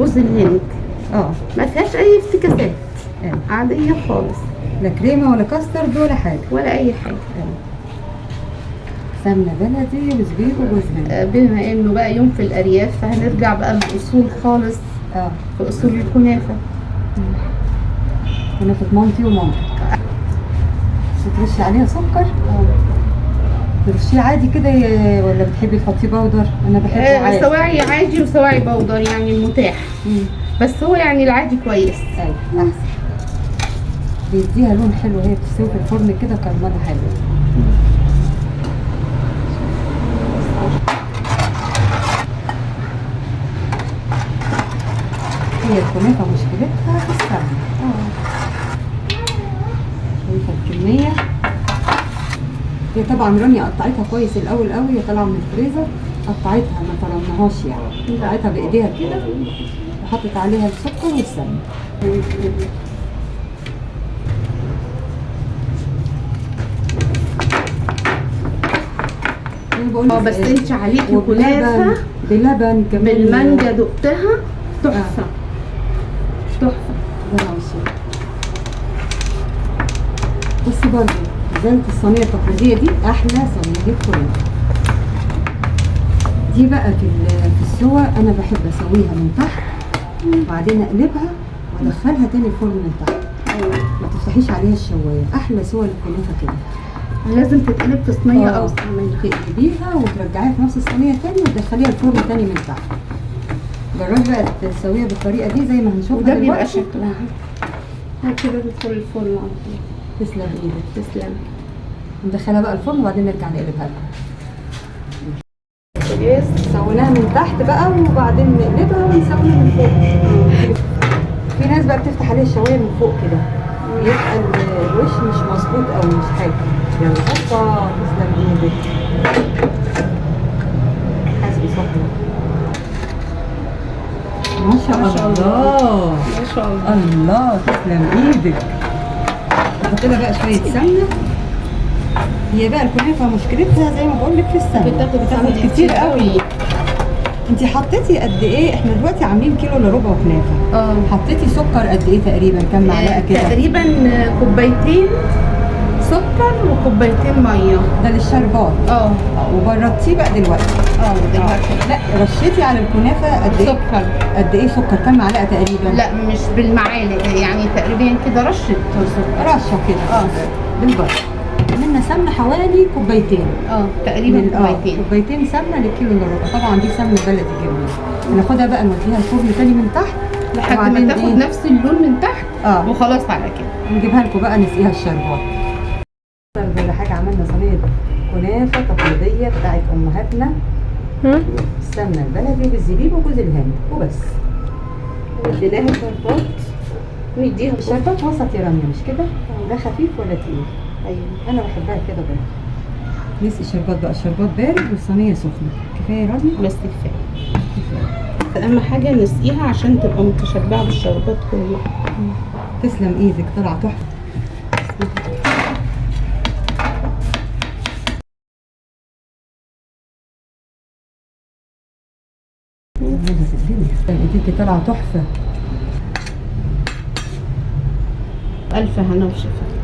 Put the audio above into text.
وجوز الهند. ما فيهاش اي افتكاسات، عاديه خالص، لا كريمه ولا كاسترد ولا حاجه ولا اي حاجه. سمنه بلدي وزبيب وجوز هند. بما انه بقى يوم في الارياف فهنرجع بقى للاصول خالص. في اصول الكنافه. كنافه مامتي ومامتك. بترشي عليها سكر؟ ترشيه عادي كده ولا بتحبي تحطيه بودر؟ انا بحبه عادي. سواعي عادي وسواعي بودر يعني المتاح. بس هو يعني العادي كويس. ايوه احسن، بيديها لون حلو وهي بتستوي في الفرن كده، كرمله حلو. هي الكنافه مشكلتها في السمنه. شايفه الكميه. هي طبعا رانيا قطعتها كويس الاول قوي، هي طالعه من الفريزر، قطعتها ما فرمناهاش يعني، قطعتها بايديها كده وحطت عليها السكر والسمنه. بس انت عليكي كنافه بلبن كمان بالمانجا دقتها تحفه. تحفه. بصي برضه زنت الصينيه التقليديه دي احلى صينيه كنافه. دي بقى في السوا انا بحب اسويها من تحت وبعدين اقلبها وادخلها تاني الفرن من تحت. ما تفتحيش عليها الشوايه. احلى سوا للكنافه كده. لازم تتقلب في صينيه اوسع منها. تقلبيها وترجعيها في نفس الصينيه تاني وتدخليها الفرن تاني من تحت. جربي بقى تسويها بالطريقه دي زي ما هنشوفها دلوقتي. وده بيبقى شكلها كده تدخل الفرن على طول. تسلم ايدك. تسلم. ندخلها بقى الفرن وبعدين نرجع نقلبها لكم. سويناها من تحت بقى وبعدين نقلبها ونسويها من فوق. في ناس بقى بتفتح عليها الشوايه من فوق كده يبقى الوش مش مظبوط او مش حاجه. يلا هوبا. تسلم ايدك. حاسبي صحنك. ما شاء الله. ما شاء الله. الله تسلم ايدك. نحط لها بقى شويه سمنه. هي بقى الكنافه مشكلتها زي ما بقول لك في السمنه، بتاخد كتير قوي. انت حطيتي قد ايه؟ احنا دلوقتي عاملين كيلو الا ربع كنافه. حطيتي سكر قد ايه تقريبا؟ كام معلقه كده؟ تقريبا كوبايتين سكر وكوبايتين ميه. ده للشربات. وبردتيه بقى دلوقتي. دلوقتي. لا رشيتي على الكنافه قد ايه سكر؟ قد ايه سكر؟ كام معلقه تقريبا؟ لا مش بالمعالق يعني تقريبا كده رشه سكر. رشه كده. بالبرد. عملنا سمنه حوالي كوبايتين. تقريبا كوبايتين سمنه للكيلو الا ربع. طبعا دي سمنه بلدي جبنه. هناخدها بقى نوديها الفرن تاني من تحت لحد ما تاخد نفس اللون من تحت. وخلاص على كده نجيبها لكم بقى نسقيها الشربات. ولا حاجه، عملنا صينيه كنافه تقليديه بتاعت امهاتنا. السمنه البلدي بالزبيب وجوز الهند وبس. نديناها شربات. نديها الشربات وسط يا رانيا مش كده؟ لا خفيف ولا تقيل. ايوه انا بحبها كده برضه. نسقي الشربات بقى. الشربات بارد والصينيه سخنه. كفايه يا رانيا؟ بس كفايه. اهم حاجه نسقيها عشان تبقى متشبعه بالشربات كلها. تسلم ايدك. طلع تحفه. ايديكي طالعه تحفه. الف هنا وشفا.